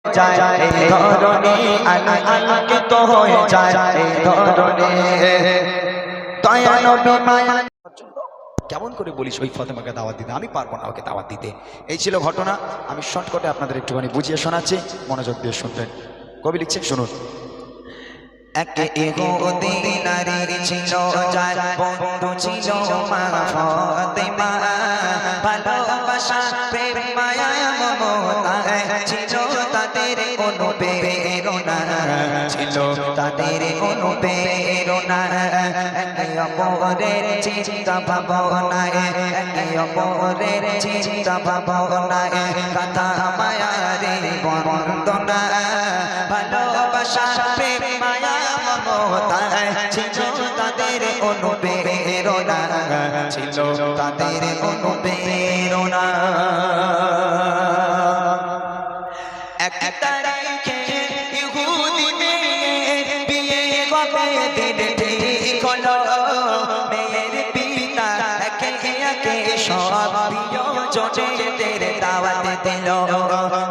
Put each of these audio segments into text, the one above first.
যায় এই ধরনে আলোকিত হয়ে যায় এই ধরনে দয়া নবী মায়া। কেমন করে বলিস ওই ফাতেমাকে দাওয়াত দিতে? আমি পারবো না ওকে দাওয়াত দিতে। এই ছিল ঘটনা। আমি শর্টকাটে আপনাদের একটুখানি বুঝিয়ে শোনাচ্ছি, মনোযোগ দিয়ে শুনবেন। কবি লিখছেন, শুনুন। এক ইহুদিনারী ছিল যার বন্ধু ছিল মা ফাতেমা, ভালোবাসা প্রেম মায়া মমতা ছিল তাদের অনুপ্রেরণা, ছিল তাদের অনুপ্রেরণা। একে অপরের চিন্তা ভাবনায়, একে অপরের চিন্তা ভাবনায় কথা মায়ারে বন্দনা, ভালোবাসা প্রেম মায়া মমতা ছিল তাদের অনুপ্রেরণা, ছিল তাদের অনুপ্রেরণা। এক তারিখে ইহুদি মেয়ের বিয়ে হবে দিন ঠিক হলো, মেয়ের পিতা একে একে সব প্রিয়জনদের দাওয়াত দিল।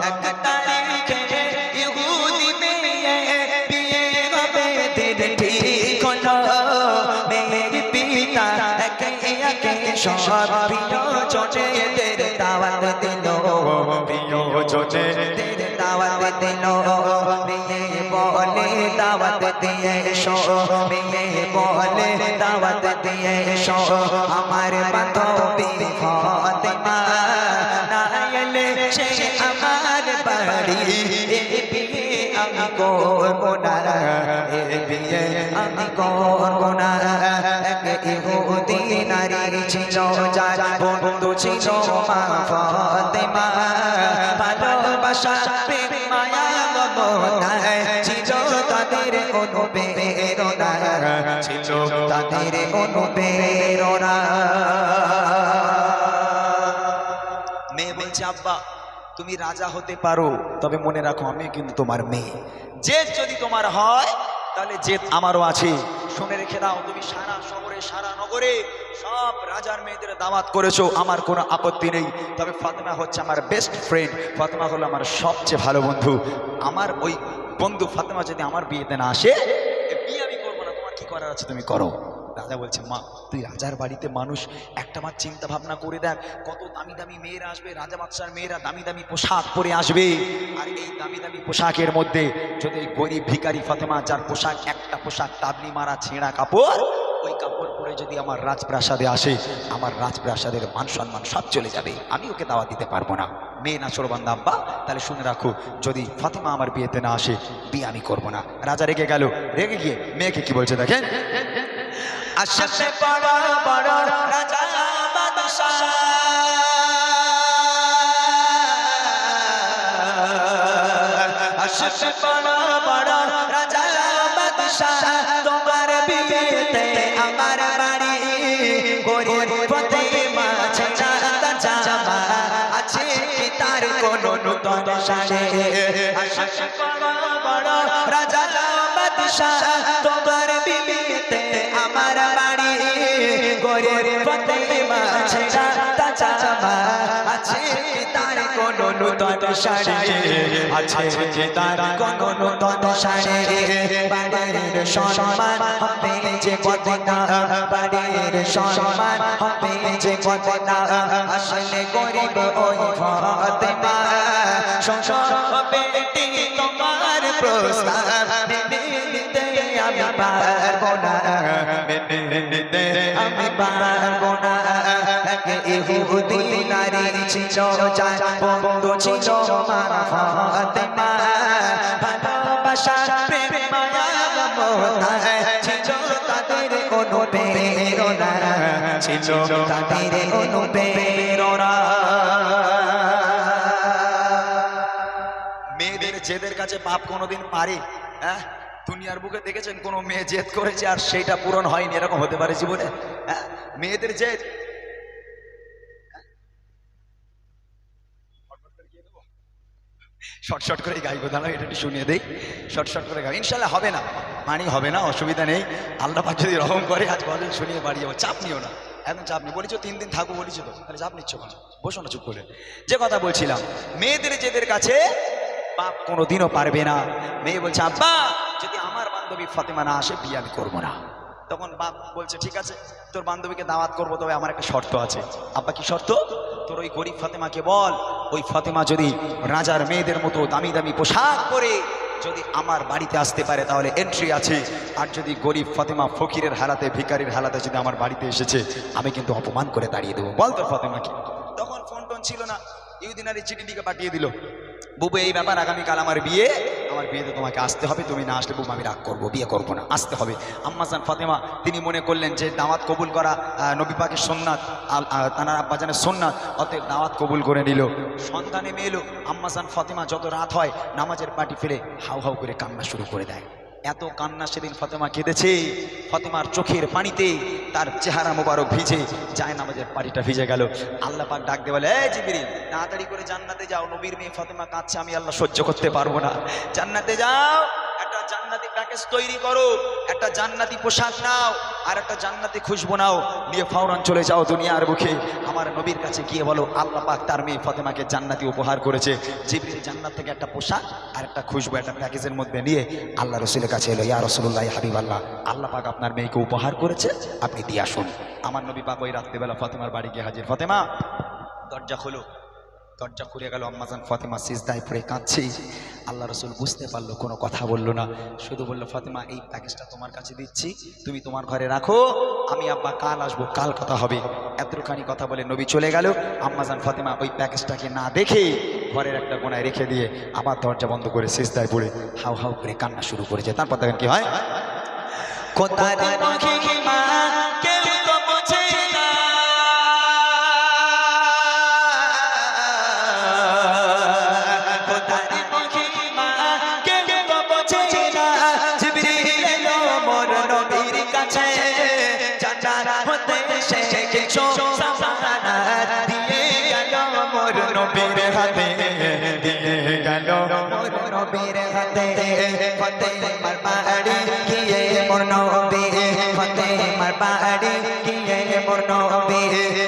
এক তারিখে ইহুদি মেয়ের বিয়ে হবে দিন ঠিক হলো, মেয়ের পিতা একে একে সব প্রিয়জনদের দাওয়াত দিল, প্রিয়জনদের দাওয়াত দিল। মেয়ে বলে দাওয়াত দিয়ে এসো, মেয়ে বলে দাওয়াত দিয়ে এসো, আমার বান্ধবী ফাতেমা না এলে সে আমার বাড়ি এ বিয়ে আমি করব না, এ বিয়ে আমি করব না। এক ইহুদি নারী ছিল যার বন্ধু ছিল মা ফাতেমা, ভালোবাসা প্রেম মায়া মমতা ছিল তাদের অনুপ্রেরণা, ছিল তাদের অনুপ্রেরণা। মেয়ে বলছে, আব্বা তুমি রাজা হতে পারো, তবে মনে রাখো আমি কিন্তু তোমার মেয়ে। জেদ যদি তোমার হয় তাহলে জেদ আমারও আছে। শুনে রেখে দাও, তুমি সারা শহরে সারা নগরে সব রাজার মেয়েদের দাওয়াত করেছো, আমার কোনো আপত্তি নেই। তবে ফাতেমা হচ্ছে আমার বেস্ট ফ্রেন্ড, ফাতেমা হলো আমার সবচেয়ে ভালো বন্ধু। আমার ওই বন্ধু ফাতেমা যদি আমার বিয়েতে না আসে, বিয়ে আমি করবো না, তোমার কি করার আছে তুমি করো। রাজা বলছে, মা তুই রাজার বাড়িতে মানুষ, একটা মাস চিন্তা ভাবনা করে দেখ, কত দামি দামি মেয়েরা আসবে, রাজা বাদশার মেয়েরা দামি দামি পোশাক পরে আসবে। আর এই দামি দামি পোশাকের মধ্যে যদি গরিব ভিখারি ফাতেমা, যার পোশাক একটা পোশাক তাবলি মারা ছেঁড়া কাপড়, ওই কাপড় পরে যদি আমার রাজপ্রাসাদে আসে, আমার রাজপ্রাসাদের মান সম্মান সব চলে যাবে, আমি ওকে দাওয়া দিতে পারবো না। মেয়ে না ছোড়বান্দা আব্বা, তাহলে শুনে রাখো, যদি ফাতেমা আমার বিয়েতে না আসে, বিয়ে আমি করবো না। রাজা রেগে গেল, রেগে গিয়ে মেয়েকে কি বলছে দেখেন। আসছে বড় বড় রাজা বাদশাহ, আসছে বড় বড় রাজা বাদশাহ, তোমার বিয়েতে আমার বাড়ি গরিব ফাতেমা ছেঁড়া জামা আছে তার কোনো নতুন শাড়ি। আসছে বড় বড় রাজা বাদশাহ, তোমার বিয়েতে আমার বাড়ি গরিব ফাতেমা ছেঁড়া জামা আছে তার কোনো নতুন শাড়ি, আছে তার কোনো নতুন শাড়ি। বাড়ির সম্মান হবে যে কতনা, বাড়ির সম্মান হবে যে কতনা, আসলে গরিব ওই ফাতেমা, সংসার হবে তোমার প্রস্তাব মেনে নিতে আমি পারবো না, মেনে নিতে আমি পারবো না। এক ইহুদি নারী ছিল যার বন্ধু ছিল মা ফাতেমা, ভালোবাসা প্রেম মায়া মমতা ছিল তাদের অনুপ্রেরণা, ছিল তাদের অনুপ্রেরণা। মেয়েদের জেদের কাছে বাপ কোনোদিন পারে? হ্যাঁ, দুনিয়ার বুকে দেখেছেন কোনো মেয়ে জেদ করেছে আর সেইটা পূরণ হয়নি? এরকম হতে পারে জীবনে? হ্যাঁ, মেয়েদের জেদ। শর্ট শর্ট করে গাইবো, দাঁড়াও এটা একটু শুনিয়ে দেই, শর্ট শর্ট করে গাই, ইনশাল্লাহ হবে না, পানি হবে না, অসুবিধা নেই। আল্লাহ পাক যদি রহম করে আজ গজল শুনিয়ে বাড়ি যাবো, চাপ নিও না, এখন চাপ নেই। বলেছো 3 দিন থাকবো, বলেছো তো, তাহলে চাপ নিচ্ছ কেন? বসো না চুপ করে। যে কথা বলছিলাম, মেয়েদের জেদের কাছে বাপ কোনোদিনও পারবে না। মেয়ে বলছে আব্বা যদি আমার বান্ধবী ফাতেমা না আসে বিয়ে আমি করবো না। তখন বাপ বলছে ঠিক আছে তোর বান্ধবীকে দাওয়াত করবো, তবে আমার একটা শর্ত আছে। আব্বা কি শর্ত? তোর ওই গরিব ফাতেমাকে বল ওই ফাতেমা যদি রাজার মেয়েদের মতো দামি দামি পোশাক পরে যদি আমার বাড়িতে আসতে পারে তাহলে এন্ট্রি আছে, আর যদি গরিব ফাতেমা ফকিরের হালাতে ভিখারির হালাতে যদি আমার বাড়িতে এসেছে আমি কিন্তু অপমান করে তাড়িয়ে দেবো, বল তোর ফাতেমাকে। তখন ফোন টোন ছিল না, ইউদিনারি চিঠিটিকে পাঠিয়ে দিল, বুবু এই ব্যাপার আগামীকাল আমার বিয়েতে তোমাকে আসতে হবে, তুমি না আসলে বুবু আমি রাগ করবো, বিয়ে করবো না, আসতে হবে। আম্মাজান ফাতেমা তিনি মনে করলেন যে দাওয়াত কবুল করা নবী পাকের সুন্নাত, তানার আব্বাজানের সুন্নাত, অতএব দাওয়াত কবুল করে নিল। সন্ধ্যা নেমে এলো, আম্মাজান ফাতেমা যত রাত হয় নামাজের পাটি ফেলে হাউ হাউ করে কান্না শুরু করে দেয়। এত কান্না সেদিন ফাতেমা কেঁদেছে, ফাতেমার চোখের পানিতে তার চেহারা মোবারক ভিজে যায়, নামাজের পাটিটা ভিজে গেল। আল্লাহ পাক ডাক দিয়ে বলে এই জিবরিল তাড়াতাড়ি করে জান্নাতে যাও, নবীর মেয়ে ফাতেমা কাঁদছে, আমি আল্লাহ সহ্য করতে পারবো না, জান্নাতে যাও, একটা জান্নাতি প্যাকেজ তৈরি করো, একটা জান্নাতি পোশাক নাও আর একটা জান্নাতি খুশবু নাও, নিয়ে ফৌরান চলে যাও দুনিয়ার বুকে, আমার নবীর কাছে গিয়ে বলো আল্লাহ পাক তার মেয়ে ফাতেমাকে জান্নাতি উপহার করেছে। জিবরিল জান্নাত থেকে একটা পোশাক আর একটা খুশবু একটা প্যাকেজের মধ্যে নিয়ে আল্লাহ রসুলের কাছে এলো, ইয়া রাসূলুল্লাহ হাবিব আল্লাহ, আল্লাহ পাক আপনার মেয়েকে উপহার করেছে, আপনি দিয়ে আসুন। আমার নবী পাক ওই রাত্রিবেলা ফাতেমার বাড়ি গিয়ে হাজির। ফাতেমা দরজা খোলো, দরজা খুলে গেল। আম্মাজান ফাতেমা সিজদায় পড়ে কাঁদছে। আল্লাহ রসুল বুঝতে পারলো, কোনো কথা বললো না, শুধু বললো ফাতেমা এই প্যাকেজটা তোমার কাছে দিচ্ছি, তুমি তোমার ঘরে রাখো, আমি আব্বা কাল আসবো, কাল কথা হবে। এতখানি কথা বলে নবী চলে গেল। আম্মাজান ফাতেমা ওই প্যাকেজটাকে না দেখে ঘরের একটা কোনায় রেখে দিয়ে আবার দরজা বন্ধ করে সিজদায় পড়ে হাউ হাউ করে কান্না শুরু করেছে। তারপর দেখেন কি হয়,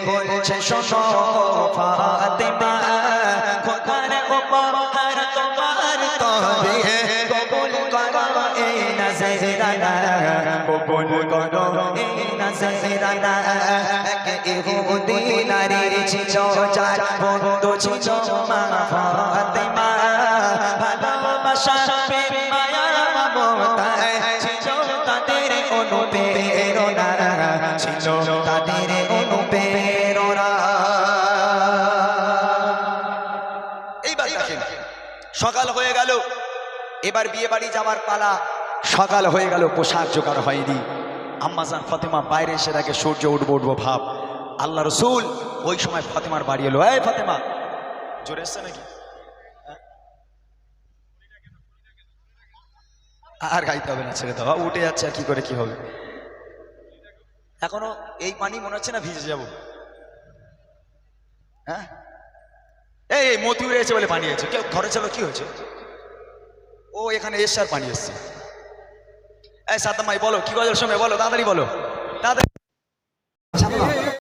বলছে শোনো ফাতেমা খোদার উপহার তোমার তবে কবুল করো এই নজরানা, কবুল করো এই নজরানা। এক ইহুদি নারীর ছিল যার বন্ধু ছিল মা ফাতেমা, ভালোবাসা প্রেম মায়া মমতায় ছিল তাদের অনুপ্রেরণা, ছিল তাদের অনুপ্রেরণা। এইবার দেখেন সকাল হয়ে গেল, এবার বিয়ে বাড়ি যাওয়ার পালা। সকাল হয়ে গেল, পোশাক জোগাড় হয়নি। আম্মাজান ফাতেমা বাইরে এসে দেখে সূর্য উঠবো উঠবো ভাব। আল্লাহ রসুল ওই সময় ফাতেমার বাড়ি এলো। এই ফাতেমা জোরে এসছে নাকি? আর গাইতে হবে না, ছেড়ে দাও, উঠে যাচ্ছে আর কি করে কি হবে। এখনো এই পানি মনে হচ্ছে না ভিজে যাবো। হ্যাঁ এই মতিউরে এসে বলে পানি আছে, কেউ ঘরে ছিল কি হয়েছে? ও এখানে এসে আর পানি এসছে। এই সাদ্দাম ভাই বলো কি গজল শোনে, বলো তাড়াতাড়ি বলো, তাড়াতাড়ি।